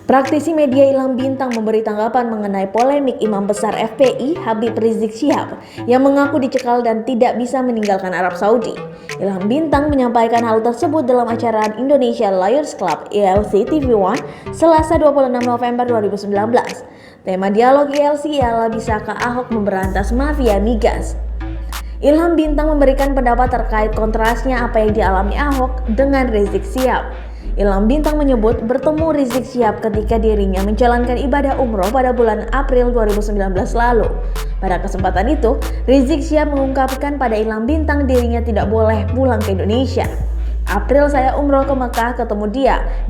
Praktisi media Ilham Bintang memberi tanggapan mengenai polemik Imam Besar FPI Habib Rizik Syihab yang mengaku dicekal dan tidak bisa meninggalkan Arab Saudi. Ilham Bintang menyampaikan hal tersebut dalam acara Indonesia Lawyers Club ILC TV One Selasa 26 November 2019. Tema dialog ILC ialah bisakah Ahok memberantas mafia migas. Ilham Bintang memberikan pendapat terkait kontrasnya apa yang dialami Ahok dengan Rizik Syihab. Ilham Bintang menyebut bertemu Rizik Syihab ketika dirinya menjalankan ibadah umroh pada bulan April 2019 lalu. Pada kesempatan itu, Rizik Syihab mengungkapkan pada Ilham Bintang dirinya tidak boleh pulang ke Indonesia. April saya umroh ke Mekah ketemu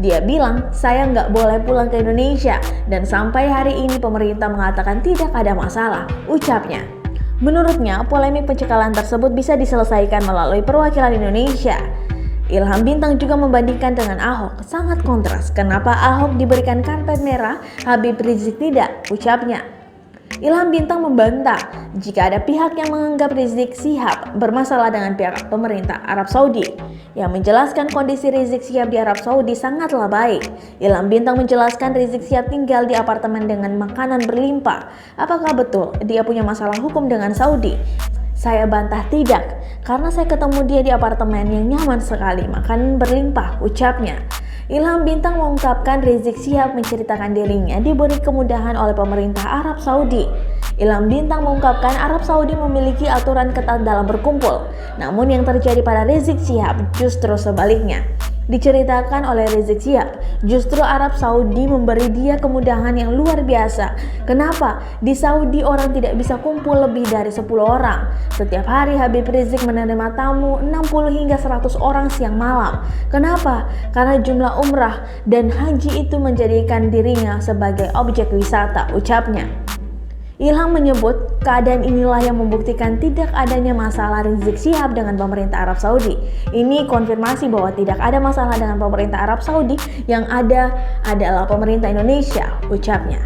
dia bilang saya nggak boleh pulang ke Indonesia dan sampai hari ini pemerintah mengatakan tidak ada masalah, ucapnya. Menurutnya, polemik pencekalan tersebut bisa diselesaikan melalui perwakilan Indonesia. Ilham Bintang juga membandingkan dengan Ahok, sangat kontras. Kenapa Ahok diberikan karpet merah, Habib Rizik tidak, ucapnya. Ilham Bintang membantah jika ada pihak yang menganggap Rizik Syihab bermasalah dengan pihak pemerintah Arab Saudi. Yang menjelaskan kondisi Rizik Syihab di Arab Saudi sangatlah baik. Ilham Bintang menjelaskan Rizik Syihab tinggal di apartemen dengan makanan berlimpah. Apakah betul dia punya masalah hukum dengan Saudi? Saya bantah tidak, karena saya ketemu dia di apartemen yang nyaman sekali, makanan berlimpah, ucapnya. Ilham Bintang mengungkapkan Rizik Syihab menceritakan dirinya diberi kemudahan oleh pemerintah Arab Saudi. Ilham Bintang mengungkapkan Arab Saudi memiliki aturan ketat dalam berkumpul, namun yang terjadi pada Rizik Syihab justru sebaliknya. Diceritakan oleh Rizik Syihab, justru Arab Saudi memberi dia kemudahan yang luar biasa. Kenapa? Di Saudi orang tidak bisa kumpul lebih dari 10 orang. Setiap hari Habib Rizik menerima tamu 60 hingga 100 orang siang malam. Kenapa? Karena jumlah umrah dan haji itu menjadikan dirinya sebagai objek wisata, ucapnya. Ilham menyebut keadaan inilah yang membuktikan tidak adanya masalah Rizik Syihab dengan pemerintah Arab Saudi. Ini konfirmasi bahwa tidak ada masalah dengan pemerintah Arab Saudi, yang ada adalah pemerintah Indonesia, ucapnya.